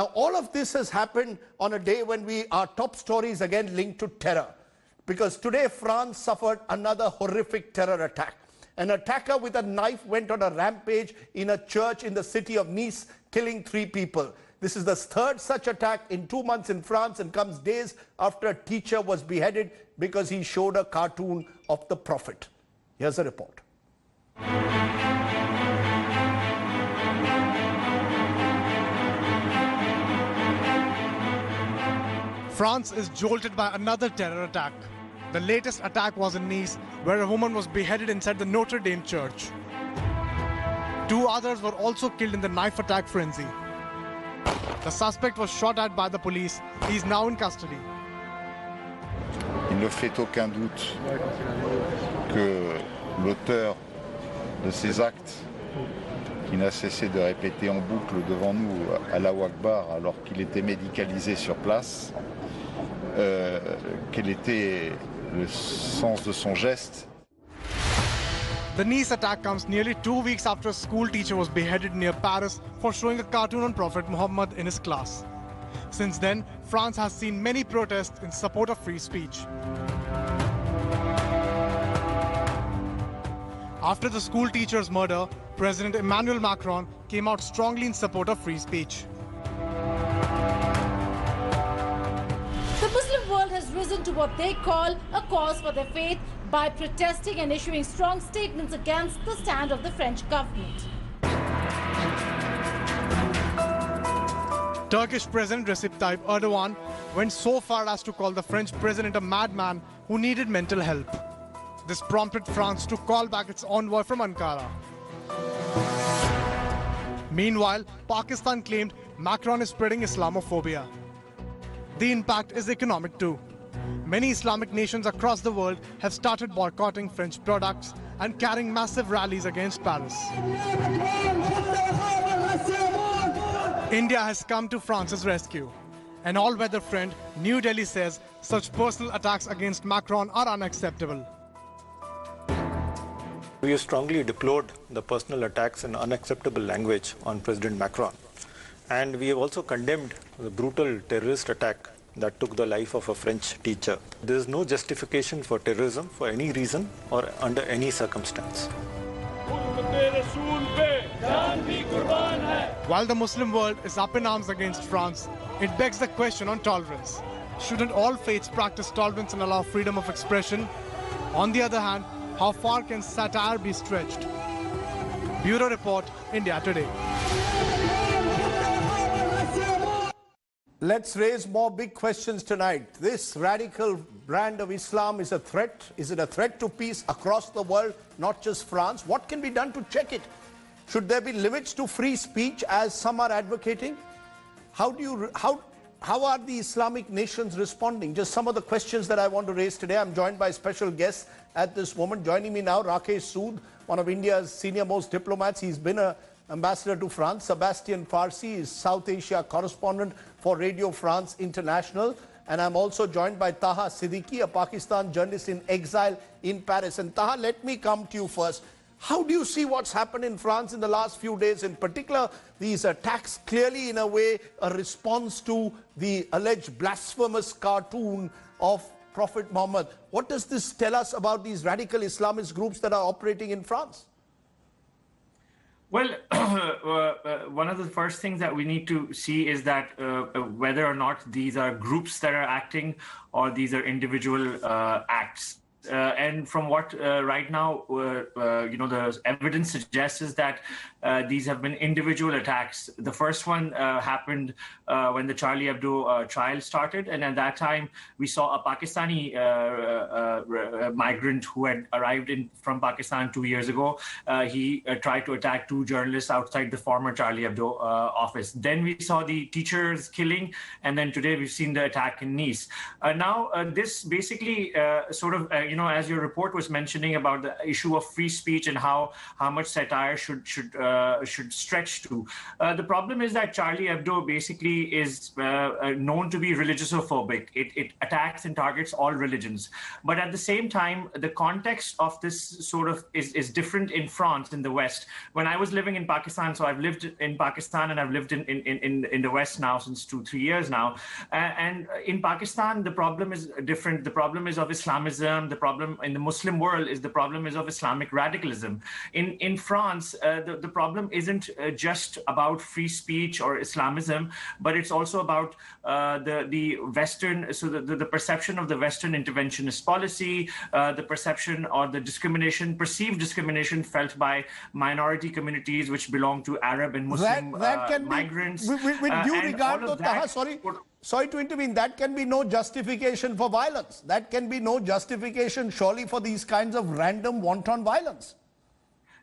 Now, all of this has happened on a day when our top story is again linked to terror. Because today France suffered another horrific terror attack. An attacker with a knife went on a rampage in a church in the city of Nice, killing 3 people. This is the third such attack in 2 months in France and comes days after a teacher was beheaded because he showed a cartoon of the Prophet. Here's a report. France is jolted by another terror attack. The latest attack was in Nice, where a woman was beheaded inside the Notre-Dame church. 2 others were also killed in the knife attack frenzy. The suspect was shot at by the police. He is now in custody. Il ne fait aucun doute que l'auteur de ces actes, qui n'a cessé de répéter en boucle devant nous Allahu Akbar alors qu'il était médicalisé sur place, quel était le sens de son geste. The Nice attack comes nearly 2 weeks after a school teacher was beheaded near Paris for showing a cartoon on Prophet Muhammad in his class. Since then, France has seen many protests in support of free speech. After the school teacher's murder, President Emmanuel Macron came out strongly in support of free speech. The Muslim world has risen to what they call a cause for their faith by protesting and issuing strong statements against the stand of the French government. Turkish President Recep Tayyip Erdogan went so far as to call the French president a madman who needed mental help. This prompted France to call back its envoy from Ankara. Meanwhile, Pakistan claimed Macron is spreading Islamophobia. The impact is economic too. Many Islamic nations across the world have started boycotting French products and carrying massive rallies against Paris. India has come to France's rescue. An all-weather friend, New Delhi says such personal attacks against Macron are unacceptable. We have strongly deplored the personal attacks and unacceptable language on President Macron. And we have also condemned the brutal terrorist attack that took the life of a French teacher. There is no justification for terrorism for any reason or under any circumstance. While the Muslim world is up in arms against France, it begs the question on tolerance. Shouldn't all faiths practice tolerance and allow freedom of expression? On the other hand, how far can satire be stretched? Bureau Report, India Today. Let's raise more big questions tonight. This radical brand of Islam is a threat. Is it a threat to peace across the world, not just France? What can be done to check it? Should there be limits to free speech, as some are advocating? How are the Islamic nations responding? Just some of the questions that I want to raise today. I'm joined by special guests at this moment. Joining me now, Rakesh Sood, one of India's senior-most diplomats. He's been an ambassador to France. Sebastian Farsi is South Asia correspondent for Radio France International. And I'm also joined by Taha Siddiqui, a Pakistan journalist in exile in Paris. And Taha, let me come to you first. How do you see what's happened in France in the last few days, in particular these attacks, clearly in a way a response to the alleged blasphemous cartoon of Prophet Muhammad? What does this tell us about these radical Islamist groups that are operating in France? Well, one of the first things that we need to see is that whether or not these are groups that are acting or these are individual acts. And from what right now, the evidence suggests is that these have been individual attacks. The first one happened when the Charlie Hebdo trial started. And at that time, we saw a Pakistani migrant who had arrived from Pakistan 2 years ago. He tried to attack 2 journalists outside the former Charlie Hebdo office. Then we saw the teachers killing. And then today we've seen the attack in Nice. Now, this basically sort of as your report was mentioning about the issue of free speech and how much satire should stretch to. The problem is that Charlie Hebdo basically is known to be religiousophobic. It attacks and targets all religions. But at the same time, the context of this sort of is different in France, in the West. When I was living in Pakistan, so I've lived in Pakistan and I've lived in the West now since 2-3 years now. And in Pakistan, the problem is different. The problem is of Islamism. The problem in the Muslim world is the problem is of Islamic radicalism. In France, the problem isn't just about free speech or Islamism, but it's also about the Western, so the perception of the Western interventionist policy, the perception or the discrimination, perceived discrimination felt by minority communities which belong to Arab and Muslim migrants. With due regard to Taha, sorry to intervene, that can be no justification for violence. That can be no justification, surely, for these kinds of random wanton violence.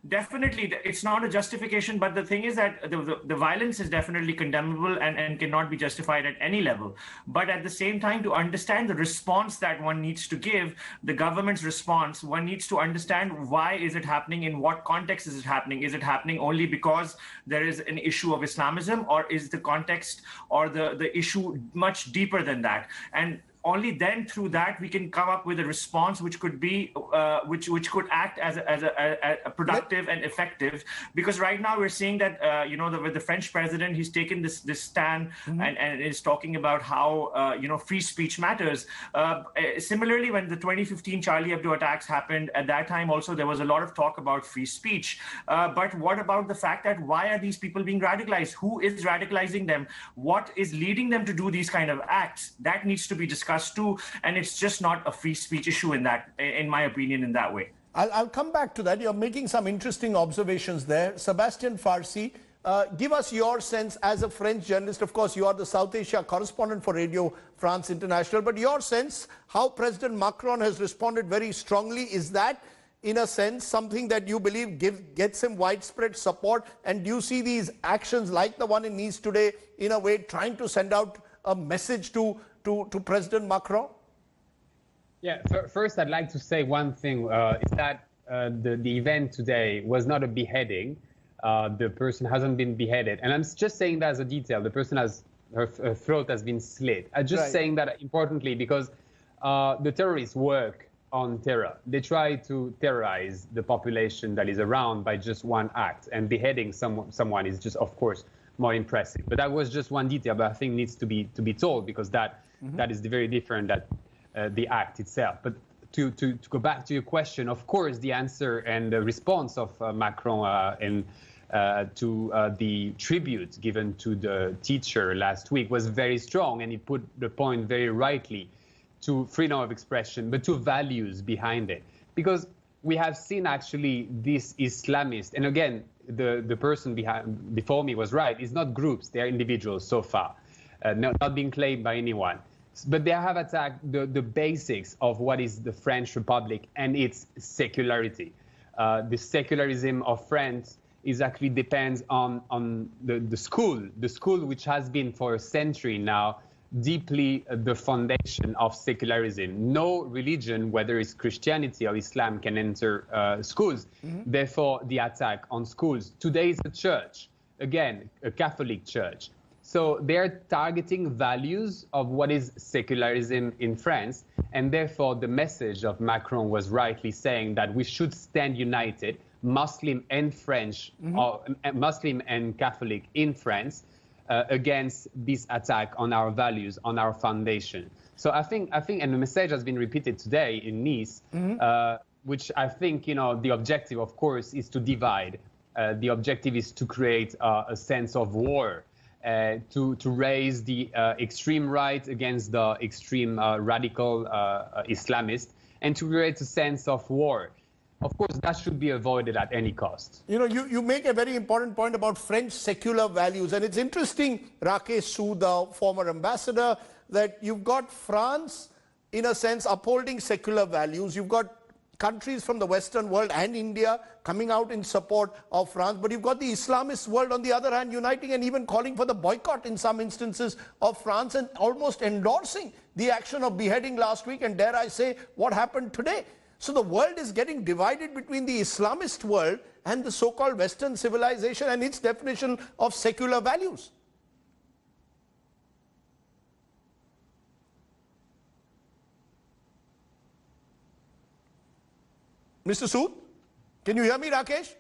Definitely, it's not a justification, but the thing is that the violence is definitely condemnable and cannot be justified at any level. But at the same time, to understand the response that one needs to give, the government's response, one needs to understand why is it happening, in what context is it happening? Is it happening only because there is an issue of Islamism, or is the context or the issue much deeper than that? And only then through that we can come up with a response which could be which could act as a productive and effective. Because right now we're seeing that with the French president, he's taken this stand and is talking about how free speech matters. Similarly, when the 2015 Charlie Hebdo attacks happened, at that time also there was a lot of talk about free speech. But what about the fact that why are these people being radicalized? Who is radicalizing them? What is leading them to do these kind of acts? That needs to be discussed too, and it's just not a free speech issue in my opinion, in that way. I'll come back to that. You're making some interesting observations there. Sébastien Farsi, give us your sense as a French journalist. Of course, you are the South Asia correspondent for Radio France International, but your sense how President Macron has responded very strongly. Is that, in a sense, something that you believe gets him widespread support? And do you see these actions like the one in Nice today, in a way, trying to send out a message to President Macron? Yeah, first I'd like to say one thing, is that the event today was not a beheading. The person hasn't been beheaded. And I'm just saying that as a detail. The person her throat has been slit. I'm just saying that importantly because the terrorists work on terror. They try to terrorize the population that is around by just one act. And beheading someone is just, of course, more impressive. But that was just one detail that I think needs to be told, because that is very different than the act itself. But to go back to your question, of course, the answer and the response of Macron to the tribute given to the teacher last week was very strong, and he put the point very rightly to freedom of expression, but to values behind it. Because we have seen actually this Islamist, and again, the person before me was right, it's not groups, they are individuals so far, not being claimed by anyone. But they have attacked the basics of what is the French Republic and its secularity. The secularism of France actually depends on the school which has been for a century now deeply the foundation of secularism. No religion, whether it's Christianity or Islam, can enter schools. Therefore, the attack on schools. Today is a church, again, a Catholic church. So they're targeting values of what is secularism in France. And therefore, the message of Macron was rightly saying that we should stand united, Muslim and French, or Muslim and Catholic in France, against this attack on our values, on our foundation. So I think, and the message has been repeated today in Nice, which I think, the objective, of course, is to divide. The objective is to create a sense of war, to raise the extreme right against the extreme radical Islamist, and to create a sense of war. Of course, that should be avoided at any cost. You make a very important point about French secular values. And it's interesting, Rakesh Su, the former ambassador, that you've got France, in a sense, upholding secular values. You've got countries from the Western world and India coming out in support of France. But you've got the Islamist world, on the other hand, uniting and even calling for the boycott in some instances of France and almost endorsing the action of beheading last week. And dare I say, what happened today? So the world is getting divided between the Islamist world and the so-called Western civilization and its definition of secular values. Mr. Sood, can you hear me, Rakesh?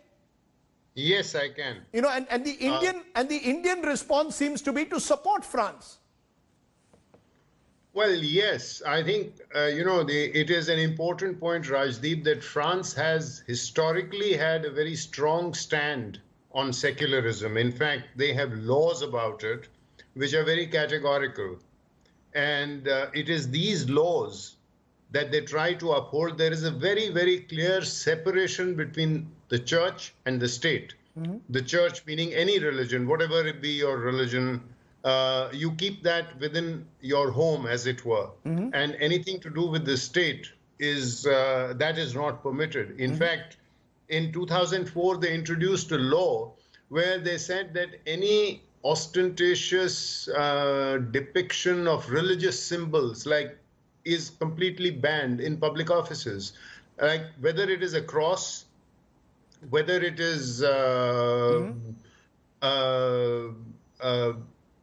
Yes, I can. You know, and the Indian response seems to be to support France. Well, yes, I think, it is an important point, Rajdeep, that France has historically had a very strong stand on secularism. In fact, they have laws about it, which are very categorical. And it is these laws that they try to uphold. There is a very, very clear separation between the church and the state. Mm-hmm. The church meaning any religion, whatever it be your religion, you keep that within your home, as it were. Mm-hmm. And anything to do with the state is that is not permitted. In fact, in 2004, they introduced a law where they said that any ostentatious depiction of religious symbols is completely banned in public offices. Like whether it is a cross, whether it is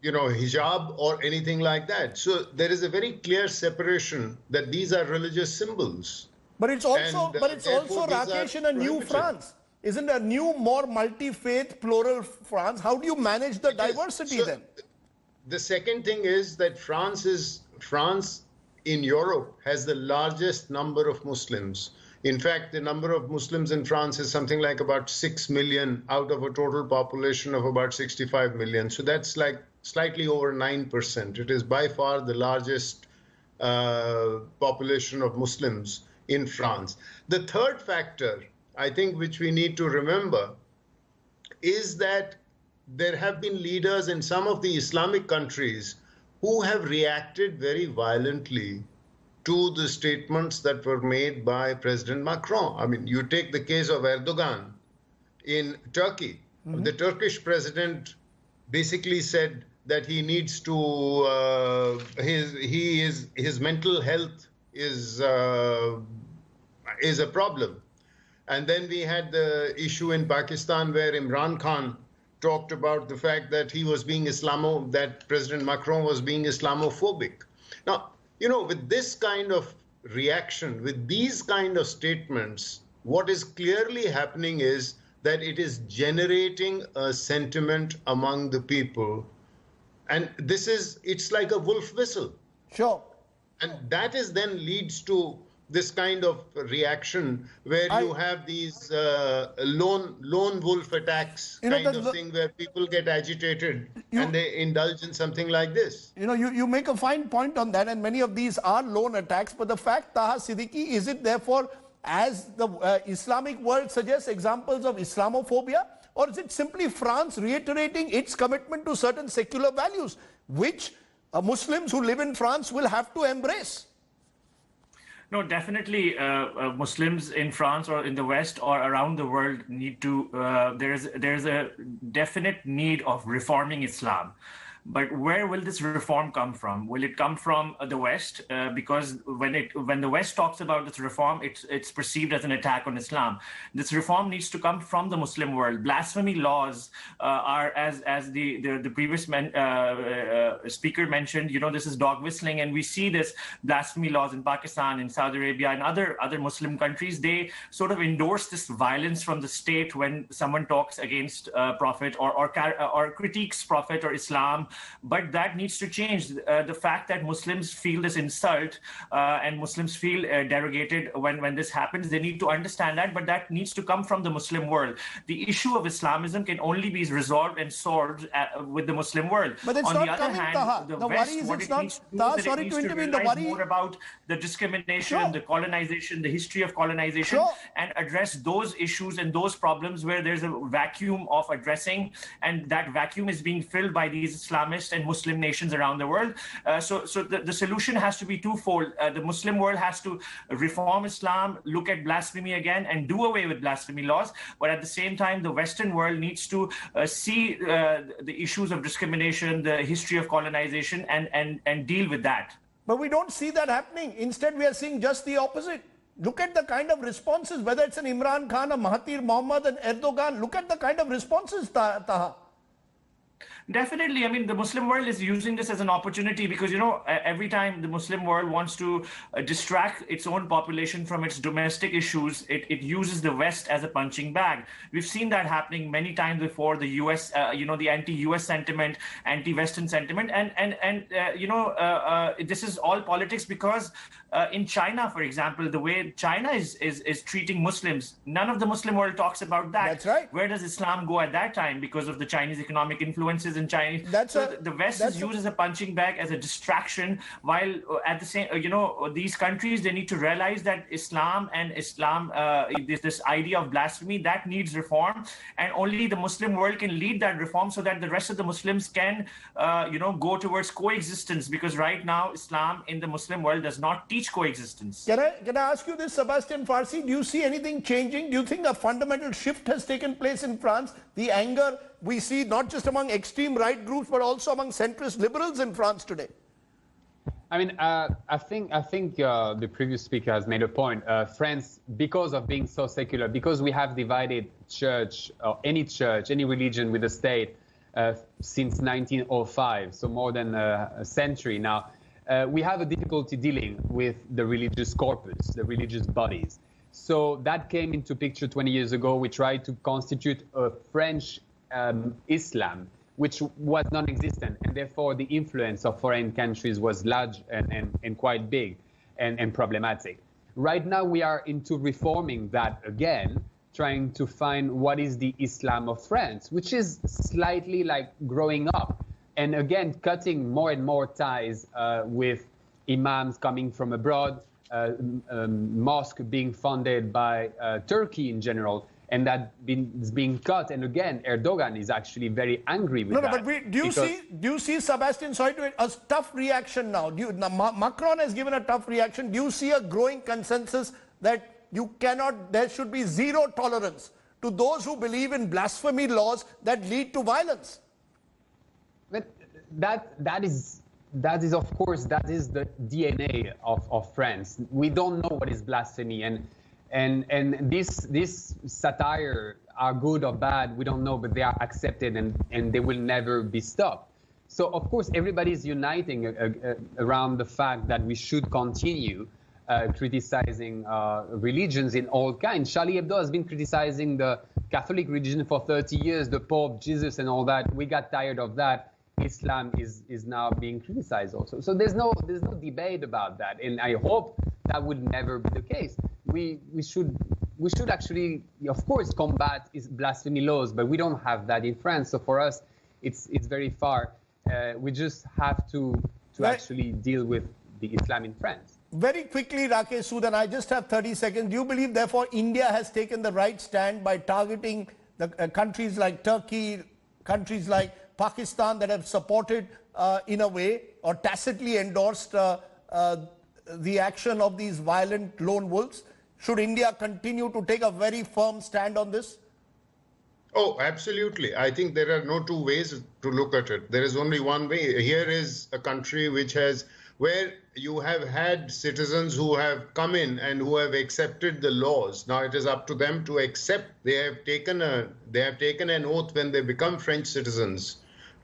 hijab or anything like that. So there is a very clear separation that these are religious symbols. But it's also, Rakesh, in a new France. Isn't a new, more multi-faith, plural France? How do you manage the diversity then? The second thing is that France in Europe has the largest number of Muslims. In fact, the number of Muslims in France is something like about 6 million out of a total population of about 65 million. So that's like slightly over 9%. It is by far the largest population of Muslims in France. The third factor, I think, which we need to remember is that there have been leaders in some of the Islamic countries who have reacted very violently to the statements that were made by President Macron. I mean, you take the case of Erdogan in Turkey. Mm-hmm. The Turkish president basically said that he needs to, his mental health is a problem. And then we had the issue in Pakistan where Imran Khan talked about the fact that he was being that President Macron was being Islamophobic. Now, with this kind of reaction, with these kind of statements, what is clearly happening is that it is generating a sentiment among the people. And it's like a wolf whistle. Sure. And that then leads to this kind of reaction where you have these lone wolf attacks thing where people get agitated and they indulge in something like this. You make a fine point on that, and many of these are lone attacks. But the fact, Taha Siddiqui, is it therefore, as the Islamic world suggests, examples of Islamophobia? Or is it simply France reiterating its commitment to certain secular values, which Muslims who live in France will have to embrace? No, definitely Muslims in France or in the West or around the world need to, there's a definite need of reforming Islam. But where will this reform come from? Will it come from the West? Because when the West talks about this reform, it's perceived as an attack on Islam. This reform needs to come from the Muslim world. Blasphemy laws are, as the previous speaker mentioned, this is dog whistling, and we see this blasphemy laws in Pakistan, in Saudi Arabia, and other Muslim countries. They sort of endorse this violence from the state when someone talks against Prophet or critiques Prophet or Islam. But that needs to change. The fact that Muslims feel this insult and Muslims feel derogated when this happens, they need to understand that, but that needs to come from the Muslim world. The issue of Islamism can only be resolved and solved with the Muslim world. But it's on not the other coming, hand, Taha. the The West, worry is what it's it not, needs to do Taha, is sorry it needs to to intervene, the realize worry... more about the discrimination, Sure. the colonization, the history of colonization, Sure. and address those issues and those problems where there's a vacuum of addressing, and that vacuum is being filled by these Islamist and Muslim nations around the world. So the solution has to be twofold. The Muslim world has to reform Islam, look at blasphemy again, and do away with blasphemy laws. But at the same time, the Western world needs to see the issues of discrimination, the history of colonization, and deal with that. But we don't see that happening. Instead, we are seeing just the opposite. Look at the kind of responses, whether it's an Imran Khan, a Mahathir Mohamad, and Erdogan. Look at the kind of responses, Taha. Definitely. I mean, the Muslim world is using this as an opportunity because, you know, every time the Muslim world wants to distract its own population from its domestic issues, it uses the West as a punching bag. We've seen that happening many times before. The US, you know, the anti-US sentiment, anti-Western sentiment. And this is all politics because in China, for example, the way China is treating Muslims, none of the Muslim world talks about that. That's right. Where does Islam go at that time because of the Chinese economic influences in China? The West is used as a punching bag, as a distraction, while at the same, these countries, they need to realize that Islam, this idea of blasphemy, that needs reform, and only the Muslim world can lead that reform so that the rest of the Muslims can, go towards coexistence, because right now Islam in the Muslim world does not teach coexistence. Can I ask you this, Sebastian Farsi? Do you see anything changing? Do you think a fundamental shift has taken place in France? The anger we see not just among extreme right groups, but also among centrist liberals in France today. I mean, I think the previous speaker has made a point. France, because of being so secular, because we have divided church, or any religion with the state since 1905, so more than a century now, we have a difficulty dealing with the religious corpus, the religious bodies. So that came into picture 20 years ago. We tried to constitute a French Islam, which was non-existent, and therefore the influence of foreign countries was large and quite big and problematic. Right now we are into reforming that again, trying to find what is the Islam of France, which is slightly like growing up, and again cutting more and more ties with imams coming from abroad, mosque being funded by Turkey in general, and that is being cut. And again, Erdogan is actually very angry with that. But do you see, Sebastian, sorry to a tough reaction now? Macron has given a tough reaction. Do you see a growing consensus that there should be zero tolerance to those who believe in blasphemy laws that lead to violence? But that is of course, that is the DNA of France. We don't know what is blasphemy, and this satire are good or bad, we don't know, but they are accepted and they will never be stopped. So of course everybody is uniting around the fact that we should continue criticizing religions in all kinds. Charlie Hebdo has been criticizing the Catholic religion for 30 years, the Pope, Jesus and all that. We got tired of that. Islam is now being criticized also. So there's no debate about that, and I hope that would never be the case. We should actually, of course, combat blasphemy laws, but we don't have that in France. So for us, it's very far. We just have to actually deal with the Islam in France. Very quickly, Rakesh Sood, I just have 30 seconds. Do you believe, therefore, India has taken the right stand by targeting the countries like Turkey, countries like Pakistan that have supported, in a way, or tacitly endorsed the action of these violent lone wolves? Should India continue to take a very firm stand on this? Oh, absolutely. I think there are no two ways to look at it. There is only one way. Here is a country where you have had citizens who have come in and who have accepted the laws. Now it is up to them to accept. They have taken an oath when they become French citizens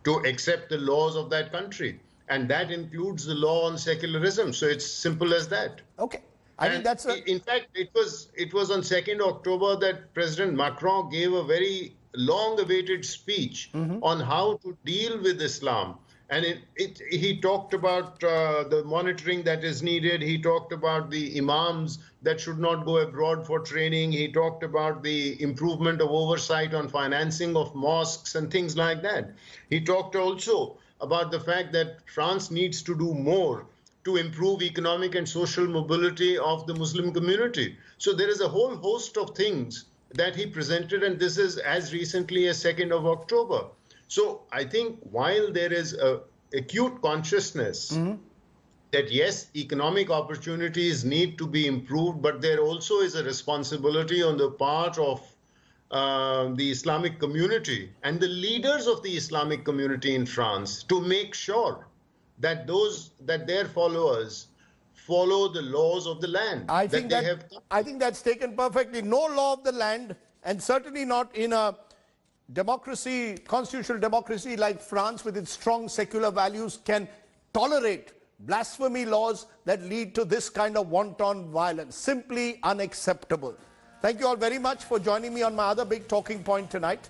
to accept the laws of that country. And that includes the law on secularism. So it's simple as that. Okay. In fact, it was on 2nd October that President Macron gave a very long-awaited speech on how to deal with Islam. And he talked about the monitoring that is needed. He talked about the imams that should not go abroad for training. He talked about the improvement of oversight on financing of mosques and things like that. He talked also about the fact that France needs to do more to improve economic and social mobility of the Muslim community. So there is a whole host of things that he presented, and this is as recently as 2nd of October. So I think while there is an acute consciousness that yes, economic opportunities need to be improved, but there also is a responsibility on the part of the Islamic community and the leaders of the Islamic community in France to make sure that their followers follow the laws of the land. I think that's taken perfectly. No law of the land, and certainly not in a democracy, constitutional democracy like France with its strong secular values, can tolerate blasphemy laws that lead to this kind of wanton violence. Simply unacceptable. Thank you all very much for joining me on my other big talking point tonight.